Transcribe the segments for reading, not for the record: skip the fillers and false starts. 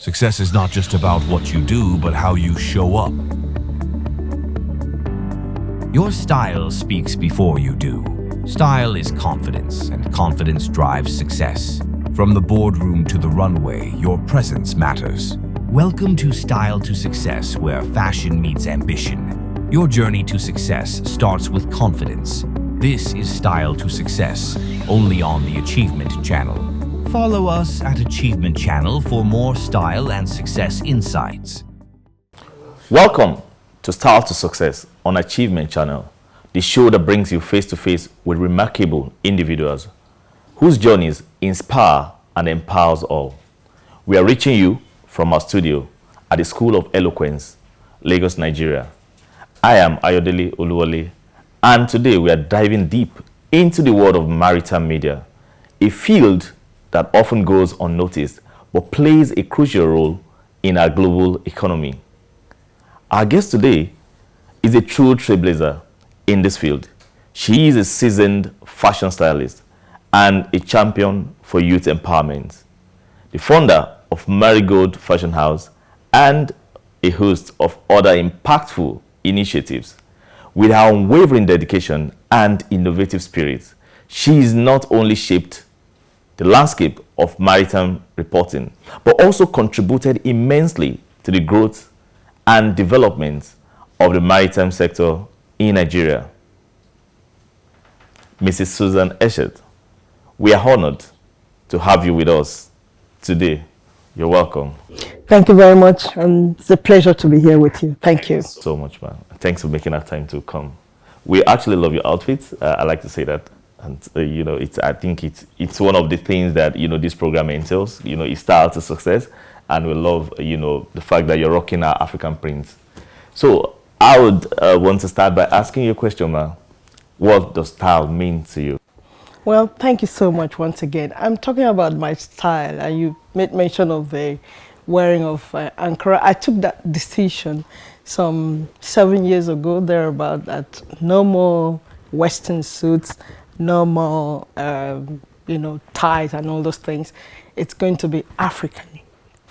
Success is not just about what you do, but how you show up. Your style speaks before you do. Style is confidence, and confidence drives success. From the boardroom to the runway, your presence matters. Welcome to Style to Success, where fashion meets ambition. Your journey to success starts with confidence. This is Style to Success, only on the Achievement Channel. Follow us at Achievement Channel for more style and success insights. Welcome to Style to Success on Achievement Channel, the show that brings you face to face with remarkable individuals whose journeys inspire and empowers all. We are reaching you from our studio at the School of Eloquence, Lagos, Nigeria. I am Ayodele Oluwole, and today we are diving deep into the world of maritime media, a field that often goes unnoticed but plays a crucial role in our global economy. Our guest today is a true trailblazer in this field. She is a seasoned fashion stylist and a champion for youth empowerment, the founder of Marigold Fashion House and a host of other impactful initiatives. With her unwavering dedication and innovative spirit, she has not only shaped the landscape of maritime reporting, but also contributed immensely to the growth and development of the maritime sector in Nigeria. Mrs. Susan Eshette, we are honored to have you with us today. You're welcome. Thank you very much, and it's a pleasure to be here with you. Thank you so much, man. Thanks for making that time to come. We actually love your outfits. I like to say that. And I think it's one of the things that this program entails. It's Style to Success, and we love the fact that you're rocking our African prints. So I would want to start by asking you a question, ma. What does style mean to you? Well, thank you so much once again. I'm talking about my style, and you made mention of the wearing of Ankara. I took that decision some 7 years ago, thereabout, that no more Western suits, no more, ties and all those things. It's going to be African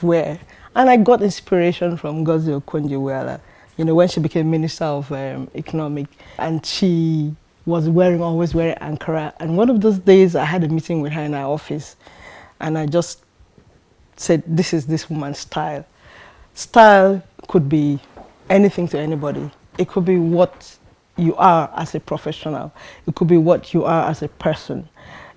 wear. And I got inspiration from Ngozi Okonjo-Iweala, when she became Minister of Economic, and she was always wearing Ankara. And one of those days I had a meeting with her in our office, and I just said, this is this woman's style. Style could be anything to anybody. It could be what you are as a professional. It could be what you are as a person.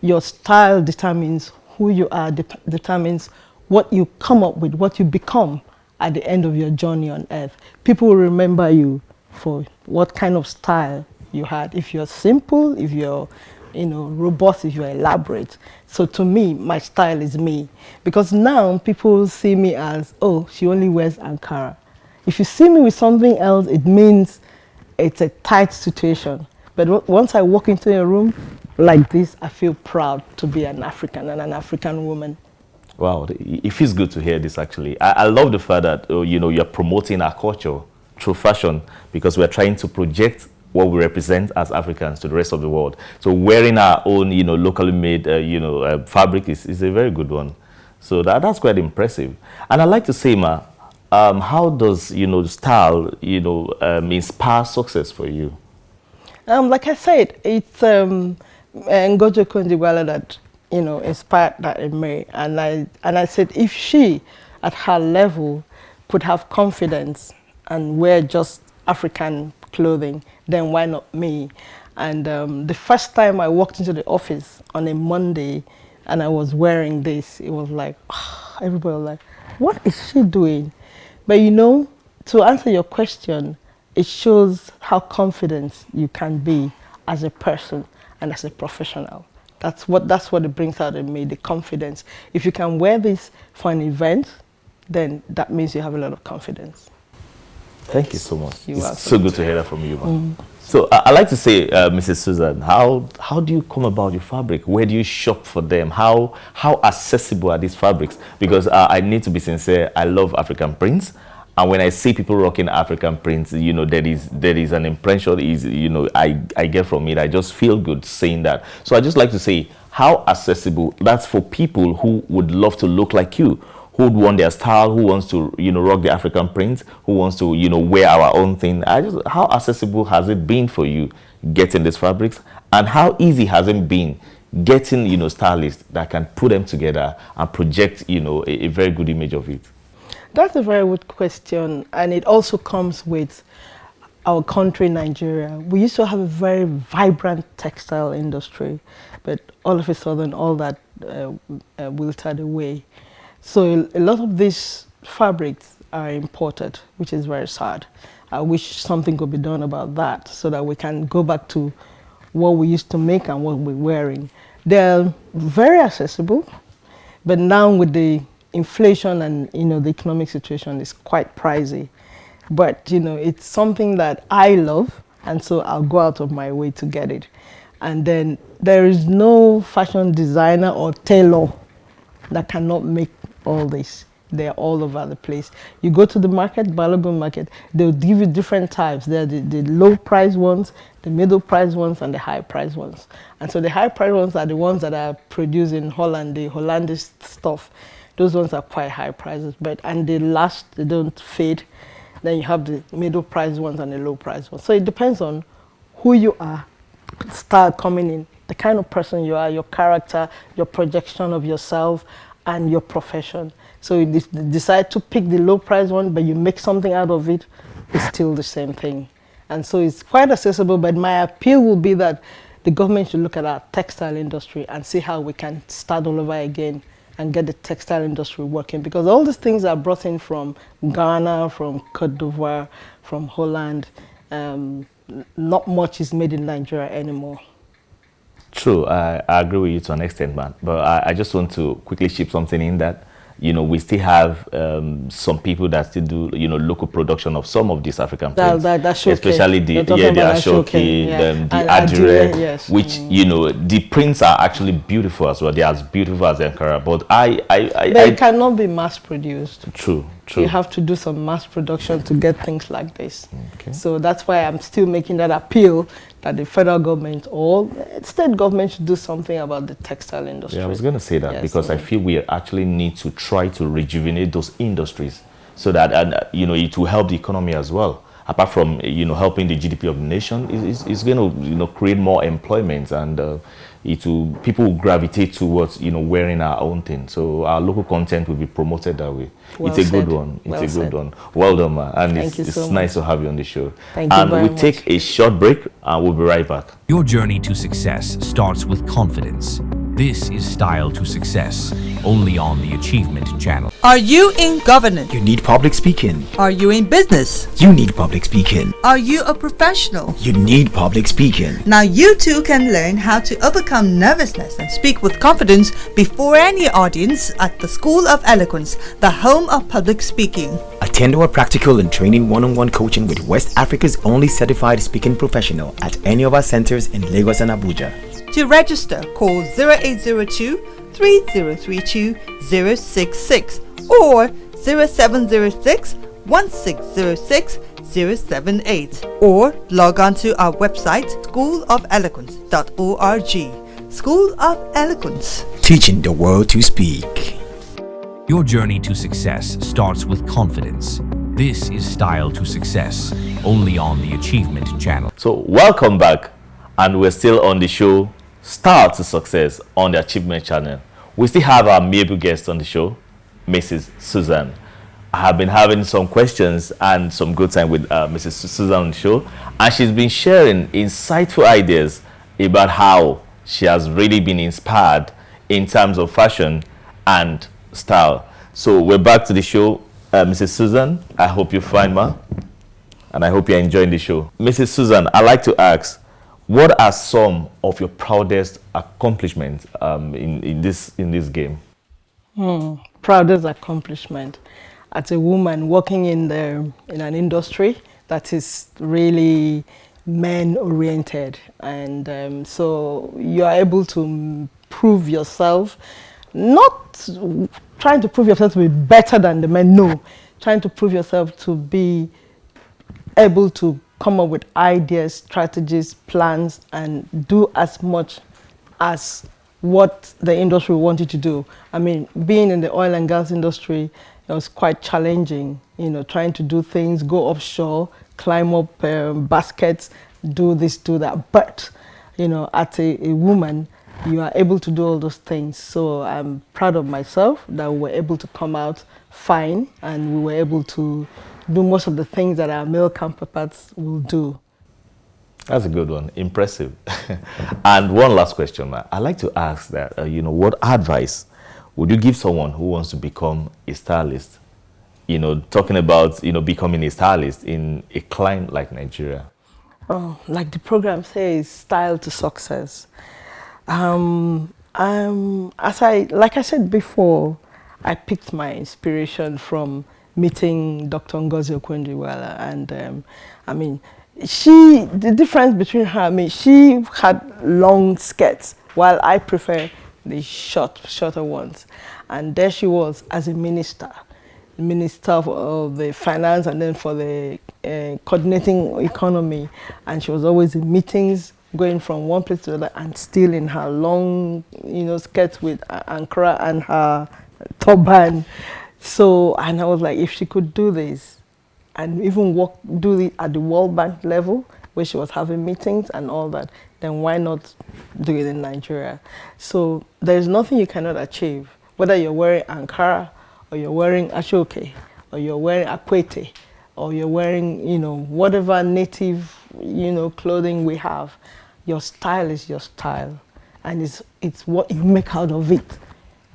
Your style determines who you are, determines what you come up with, what you become at the end of your journey on earth. People will remember you for what kind of style you had. If you're simple, if you're robust, if you're elaborate. So to me, my style is me. Because now people see me as, oh, she only wears Ankara. If you see me with something else, it means it's a tight situation. But once I walk into a room like this, I feel proud to be an African and an African woman. Wow, it feels good to hear this, actually. I love the fact that you're promoting our culture through fashion, because we're trying to project what we represent as Africans to the rest of the world. So wearing our own locally made fabric is a very good one. So that's quite impressive. And I'd like to say, ma, how does style inspire success for you? Like I said, it's Ngozi Okonjo-Iweala that inspired that in me, and I said, if she at her level could have confidence and wear just African clothing, then why not me? And the first time I walked into the office on a Monday and I was wearing this, it was like, everybody was like, what is she doing? But to answer your question, it shows how confident you can be as a person and as a professional. That's what it brings out in me, the confidence. If you can wear this for an event, then that means you have a lot of confidence. Thank you so much. It's so good to hear that from you, man. So I like to say, Mrs. Susan, how do you come about your fabric? Where do you shop for them? How accessible are these fabrics? Because I need to be sincere, I love African prints. And when I see people rocking African prints, there is an impression I get from it. I just feel good saying that. So I just like to say how accessible that's for people who would love to look like you, who would want their style, who wants to, rock the African print, who wants to, wear our own thing. How accessible has it been for you getting these fabrics? And how easy has it been getting, stylists that can put them together and project, a very good image of it? That's a very good question. And it also comes with our country, Nigeria. We used to have a very vibrant textile industry, but all of a sudden, all that wilted away. So a lot of these fabrics are imported, which is very sad. I wish something could be done about that so that we can go back to what we used to make and what we're wearing. They're very accessible, but now with the inflation and the economic situation is quite pricey. But it's something that I love, and so I'll go out of my way to get it. And then there is no fashion designer or tailor that cannot make all this. They're all over the place. You go to the market, Balogun market, they'll give you different types. There are the low price ones, the middle price ones, and the high price ones. And so the high price ones are the ones that are produced in Holland, the Hollandish stuff. Those ones are quite high prices, and they last, they don't fade. Then you have the middle price ones and the low price ones. So it depends on who you are, style coming in, the kind of person you are, your character, your projection of yourself, and your profession. So if you decide to pick the low price one, but you make something out of it, it's still the same thing. And so it's quite accessible, but my appeal will be that the government should look at our textile industry and see how we can start all over again and get the textile industry working. Because all these things are brought in from Ghana, from Cote d'Ivoire, from Holland. Not much is made in Nigeria anymore. True, I agree with you to an extent, man. But I just want to quickly chip something in that, we still have some people that still do, local production of some of these African prints. Especially the Ashoke, the Adire, yes. Which, the prints are actually beautiful as well. They're as beautiful as Ankara. But they cannot be mass produced. True. You have to do some mass production to get things like this. Okay. So that's why I'm still making that appeal that the federal government or state government should do something about the textile industry. Yeah, I was going to say that because I feel we actually need to try to rejuvenate those industries so that, it will help the economy as well. Apart from, helping the GDP of the nation, it's going to, create more employment and people will gravitate towards, wearing our own thing. So our local content will be promoted that way. Well it's a said. good one. Well It's a good said. one. Well done, man. And Thank you it's so nice to have you on the show. Thank you very we'll much. take a short break and we'll be right back. Your journey to success starts with confidence. This is Style to Success, only on the Achievement Channel. Are you in governance? You need public speaking. Are you in business? You need public speaking. Are you a professional? You need public speaking. Now you too can learn how to overcome nervousness and speak with confidence before any audience at the School of Eloquence, the home of public speaking. Attend our practical and training one-on-one coaching with West Africa's only certified speaking professional at any of our centers in Lagos and Abuja. To register, call 0802 3032 066 or 0706 1606 078 or log on to our website schoolofeloquence.org. School of Eloquence, teaching the world to speak. Your journey to success starts with confidence. This is Style to Success, only on the Achievement Channel. So welcome back, and we're still on the show Style to Success on the Achievement Channel. We still have our maybe guest on the show, Mrs. Susan. I have been having some questions and some good time with Mrs. Susan on the show, and she's been sharing insightful ideas about how she has really been inspired in terms of fashion and style. So we're back to the show. Mrs. Susan, I hope you're fine, ma, and I hope you're enjoying the show. Mrs. Susan, I'd like to ask, what are some of your proudest accomplishments in this game? Proudest accomplishment as a woman working in an industry that is really men-oriented, and so you are able to prove yourself, not trying to prove yourself to be better than the men, no, trying to prove yourself to be able to come up with ideas, strategies, plans, and do as much as what the industry wanted to do. I mean, being in the oil and gas industry, it was quite challenging, you know, trying to do things, go offshore, climb up baskets, do this, do that. But, you know, as a woman, you are able to do all those things. So I'm proud of myself that we were able to come out fine, and we were able to do most of the things that our male counterparts will do. That's a good one. Impressive. And one last question, man. I'd like to ask that, you know, what advice would you give someone who wants to become a stylist? You know, talking about, you know, becoming a stylist in a climate like Nigeria. Oh, like the program says, style to success. Like I said before, I picked my inspiration from meeting Dr. Ngozi Okonjo-Iweala, and I mean, the difference between her, I mean, she had long skirts, while I prefer the shorter ones. And there she was as a minister of the finance, and then for the coordinating economy. And she was always in meetings, going from one place to another, and still in her long, you know, skirts with Ankara and her turban. So, and I was like, if she could do this, and even do it at the World Bank level, where she was having meetings and all that, then why not do it in Nigeria? So there's nothing you cannot achieve, whether you're wearing Ankara, or you're wearing Ashoke, or you're wearing Akwete, or you're wearing, you know, whatever native, you know, clothing we have. Your style is your style, and it's what you make out of it,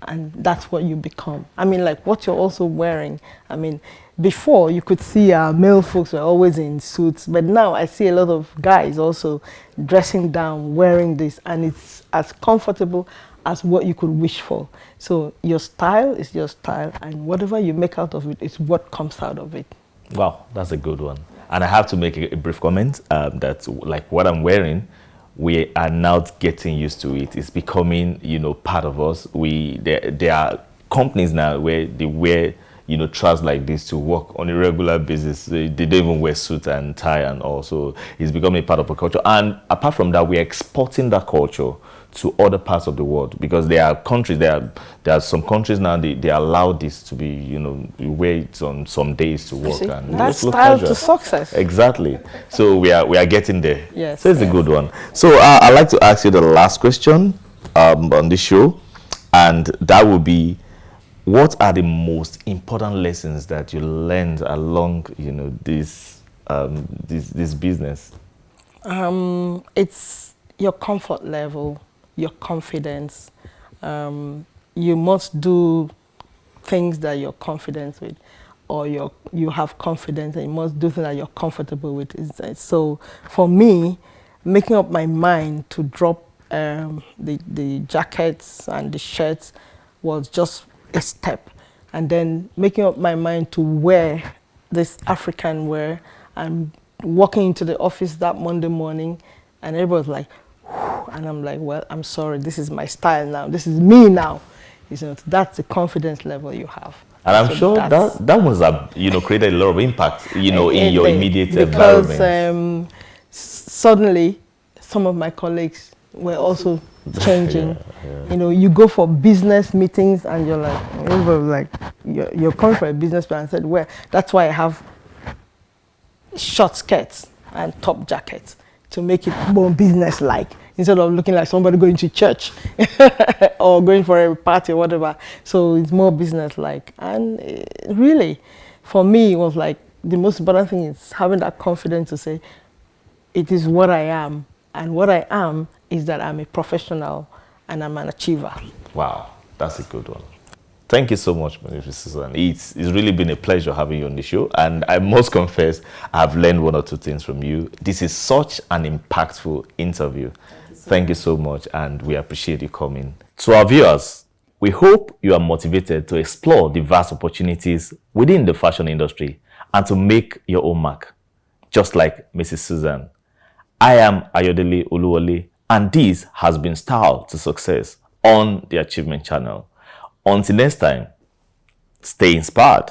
and that's what you become. I mean, like what you're also wearing. I mean, before you could see male folks were always in suits, but now I see a lot of guys also dressing down, wearing this, and it's as comfortable as what you could wish for. So your style is your style, and whatever you make out of it is what comes out of it. Wow, that's a good one. And I have to make a brief comment that, like, what I'm wearing, we are now getting used to it. It's becoming, you know, part of us. There are companies now where they wear, you know, trousers like this to work on a regular basis. They don't even wear suit and tie and all. So it's becoming a part of our culture. And apart from that, we're exporting that culture to other parts of the world, because there are countries, there are some countries now, they allow this to be, you know, you wear it on some days to work. And that's style to success. Exactly. So we are getting there. Yes. So it's a good one. So I'd like to ask you the last question on this show, and that would be, what are the most important lessons that you learned along, you know, this business? It's your comfort level, your confidence. You must do things that you're confident with, or you have confidence, and you must do things that you're comfortable with. So for me, making up my mind to drop the jackets and the shirts was just a step, and then making up my mind to wear this African wear and walking into the office that Monday morning, and everybody was like, whew, and I'm like, well, I'm sorry, this is my style now, this is me now. You know, that's the confidence level you have. And I'm sure that must have, you know, created a lot of impact, you know, in your immediate environment. Because suddenly some of my colleagues were also changing. Yeah. You know, you go for business meetings and you're like, everybody like, you're coming for a business plan. I said, well, that's why I have short skirts and top jackets, to make it more business-like, instead of looking like somebody going to church or going for a party or whatever. So it's more business-like. And really, for me, it was like, the most important thing is having that confidence to say, it is what I am. And what I am is that I'm a professional and I'm an achiever. Wow, that's a good one. Thank you so much, Mrs. Susan. It's really been a pleasure having you on the show. And I must confess, I've learned one or two things from you. This is such an impactful interview. Thank you so much, and we appreciate you coming. To our viewers, we hope you are motivated to explore the vast opportunities within the fashion industry and to make your own mark, just like Mrs. Susan. I am Ayodele Oluwole, and this has been Style to Success on the Achievement Channel. Until next time, stay inspired.